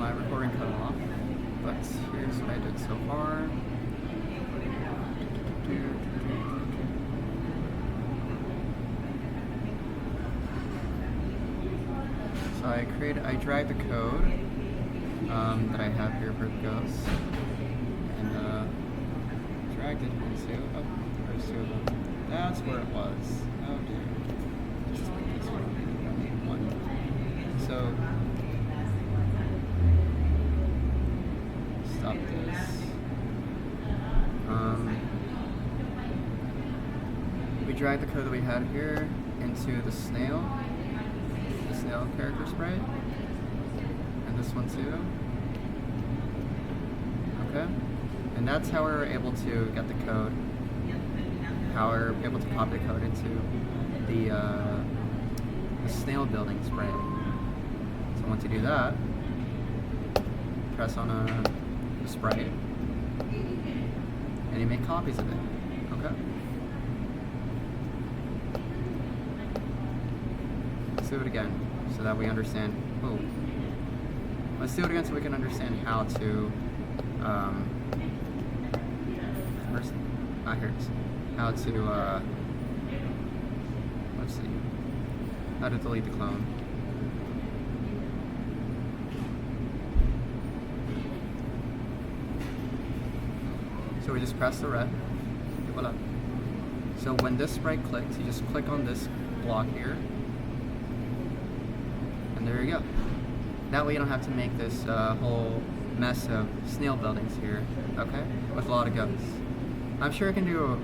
my recording cut off, but here's what I did so far. So I dragged the code that I have here for the ghosts, and dragged it into, oh, there's two of them. That's where it was. Oh dear. Just like this one. One. So, stop this. We drag the code that we had here into the snail character sprite, and this one too. Okay, and that's how we were able to get the code. How we're able to copy the code into the snail building sprite. So once you do that, press on a sprite, and you make copies of it. Okay. Let's do it again, so that we understand. Oh, let's do it again so we can understand how to. Here it is. How to. Let's see. How to delete the clone. So we just press the red. Okay, voila. So when this sprite clicks, you just click on this block here. And there you go. That way you don't have to make this whole mess of snail buildings here, okay? With a lot of ghosts. I'm sure I can do a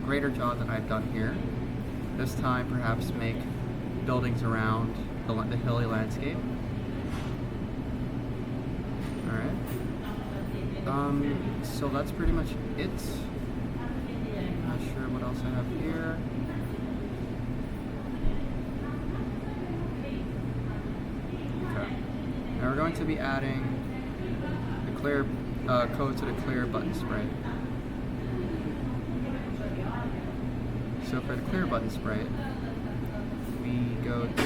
greater job than I've done here. This time, perhaps make buildings around the hilly landscape. Alright. So that's pretty much it. Not sure what else I have here. Now we're going to be adding the clear code to the clear button sprite. So for the clear button sprite, we go to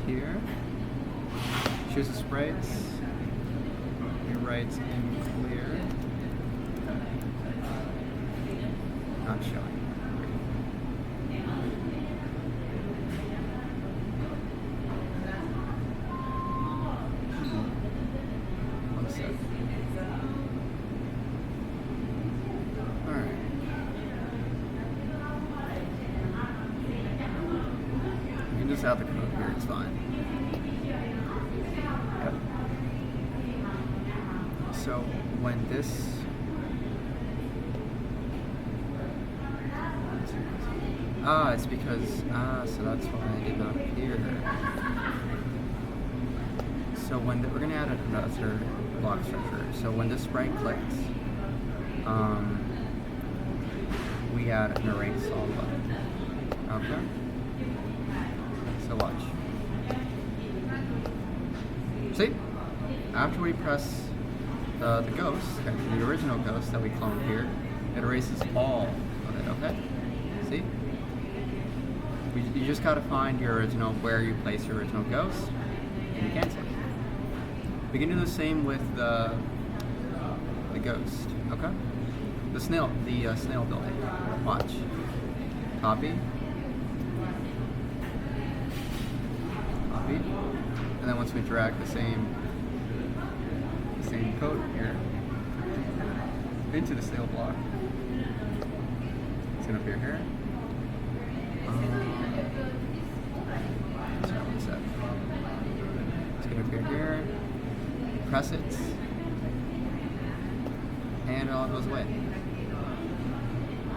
here, choose the sprites, we write in clear, not showing. Just add the code here, it's fine. Yep. So when this it's because so that's why I did not appear. So when we're gonna add another block structure. So when this sprite clicks, we add an erase all button. Okay. So watch. See? After we press the ghost, the original ghost that we cloned here, it erases all of it, okay? See? You just gotta find your original, where you place your original ghost, and you cancel it. We can do the same with the ghost, okay? The snail building. Watch. Copy. And then once we drag the same code here into the snail block, it's going to appear here. Sorry, one sec. It's going to appear here. Press it, and it all goes away.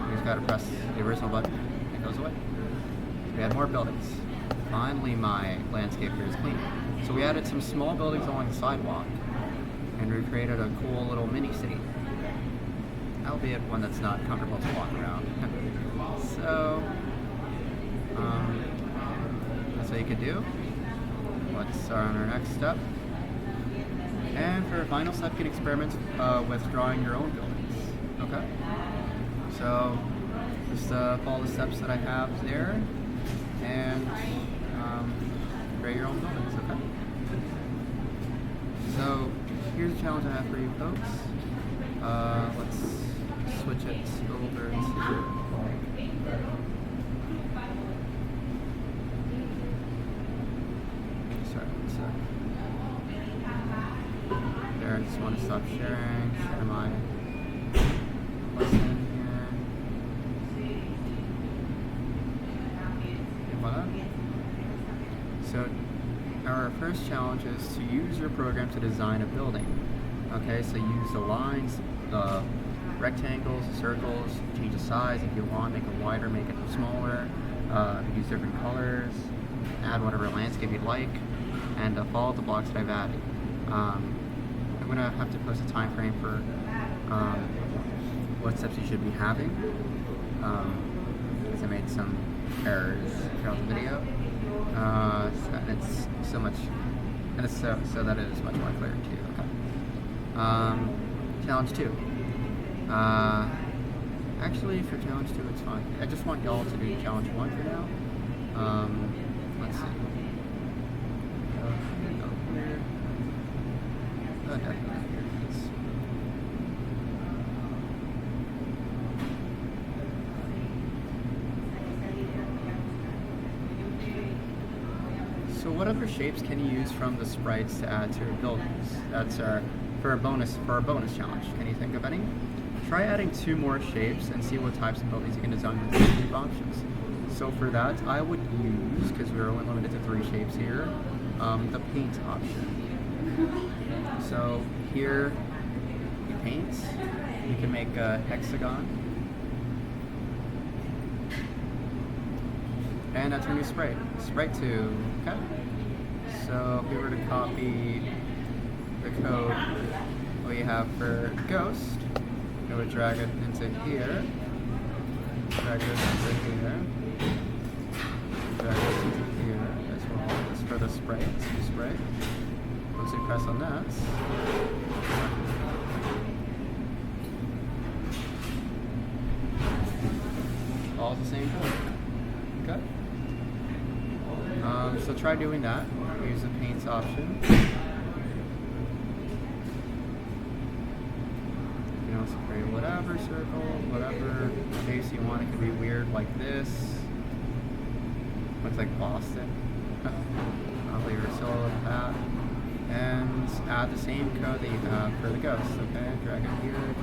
You just got to press the original button. It goes away. We add more buildings. Finally, my landscape here is clean. So we added some small buildings along the sidewalk, and we created a cool little mini city, albeit one that's not comfortable to walk around. So that's what you could do. Let's start on our next step. And for our final step, you can experiment with drawing your own buildings. Okay. So just follow the steps that I have there, and create your own buildings. Okay. So here's a challenge I have for you folks. Let's switch it over to sorry, one sec. There, I just want to stop sharing. Share my lesson here. And voila. So our first challenge is to use your program to design a building. Okay, so use the lines, the rectangles, the circles, change the size if you want, make it wider, make it smaller, use different colors, add whatever landscape you'd like, and follow the blocks that I've added. I'm going to have to post a time frame for what steps you should be having, because I made some errors throughout the video. And it's so much, and it's so that it is much more clear to you. Okay. Challenge 2. Actually, for challenge 2, it's fine. I just want y'all to do challenge 1 for now. Let's see. Go here. Oh, definitely here. So what other shapes can you use from the sprites to add to your buildings? That's for a bonus challenge. Can you think of any? Try adding 2 more shapes and see what types of buildings you can design with these 3 options. So for that, I would use, because we're only limited to 3 shapes here, the paint option. So here, you paint. You can make a hexagon. And that's your new sprite. Sprite 2, okay? So if we were to copy the code we have for Ghost, I would drag it into here, drag it into here, drag it into here as well. That's for the sprite, it's new sprite. Once we press on that, all the same code. Okay? So try doing that. Use the paints option. You know, so create whatever circle, whatever face you want. It could be weird like this. Looks like Boston. I'll leave her solo with that. And add the same code that you have for the ghost. Okay? Drag it here,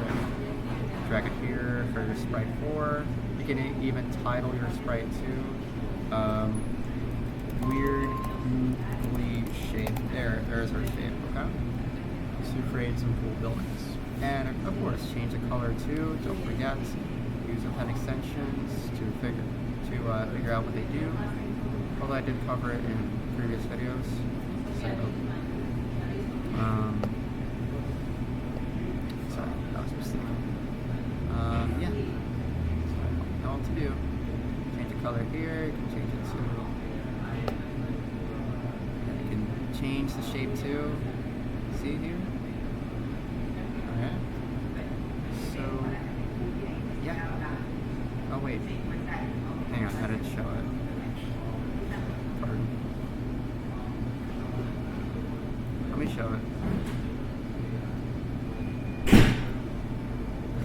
drag it here for your sprite 4. You can even title your sprite too. Weird googly shape. There's our shape, okay? So create some cool buildings. And of course, change the color too. Don't forget, use the pen extensions to figure out what they do. Although I did cover it in previous videos. So, sorry, that was a mistake. Yeah. So I know what to do. Change the color here. You can change it to. Change the shape too. See here? Alright. So, yeah. Oh, wait. Hang on, I didn't show it. Pardon. Let me show it.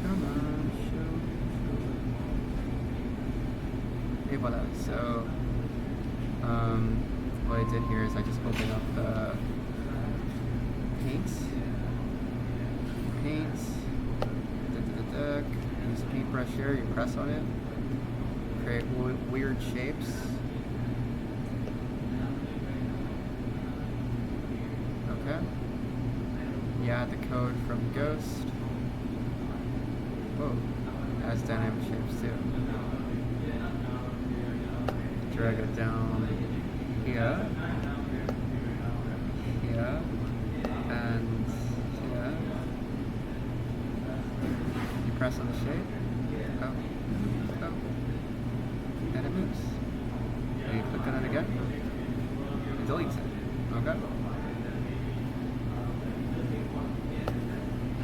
Come on, show it. Hey, voila. So, what I did here is I just opened up the paints, use the paintbrush here, you press on it, create weird shapes. Okay. You add the code from Ghost. Whoa, adds dynamic shapes too. Drag it down. Here, and here. You press on the shape. Oh, and it moves. And you click on it again. It deletes it. Okay.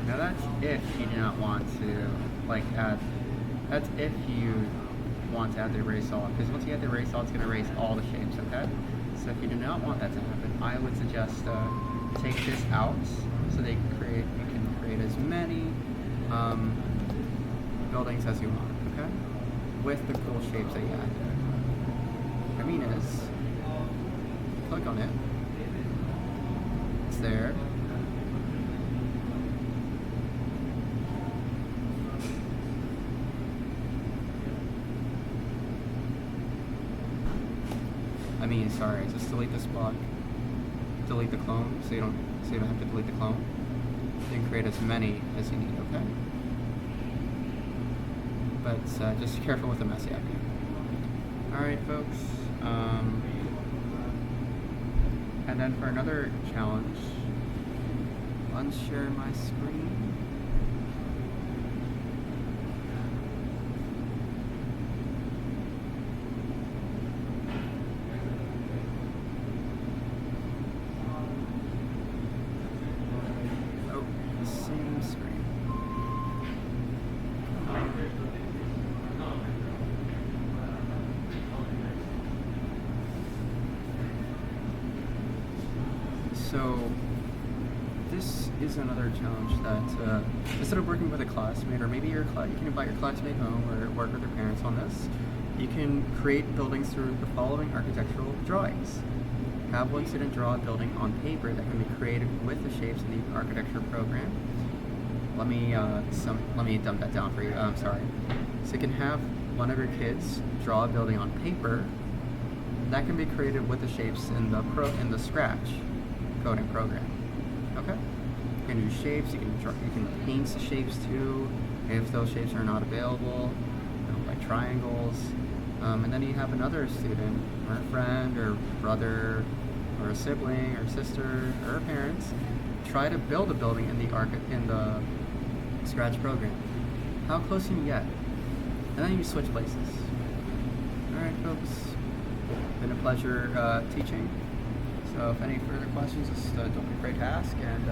Now that's if you do not want to add. That's if you want to add the erase all, because once you add the erase all, it's going to erase all the shapes, okay? So if you do not want that to happen, I would suggest take this out so you can create as many buildings as you want, okay? With the cool shapes that you add. What I mean is, click on it. It's there. Sorry, just delete this block. Delete the clone, so you don't have to delete the clone. You can create as many as you need, okay? But just be careful with the mess you have here. Alright folks, and then for another challenge, unshare my screen. Same screen. So this is another challenge that instead of working with a classmate, or maybe you can invite your classmate home or work with their parents on this, you can create buildings through the following architectural drawings. Have one student draw a building on paper that can be created with the shapes in the architecture program. Let me dumb that down for you. I'm sorry. So you can have one of your kids draw a building on paper that can be created with the shapes in the Scratch coding program. Okay. You can use shapes. You can paint the shapes too if those shapes are not available, like triangles. And then you have another student, or a friend, or brother, or a sibling, or sister, or parents try to build a building in the Scratch program. How close can you get? And then you switch places. Alright folks, been a pleasure teaching. So if any further questions, just don't be afraid to ask, and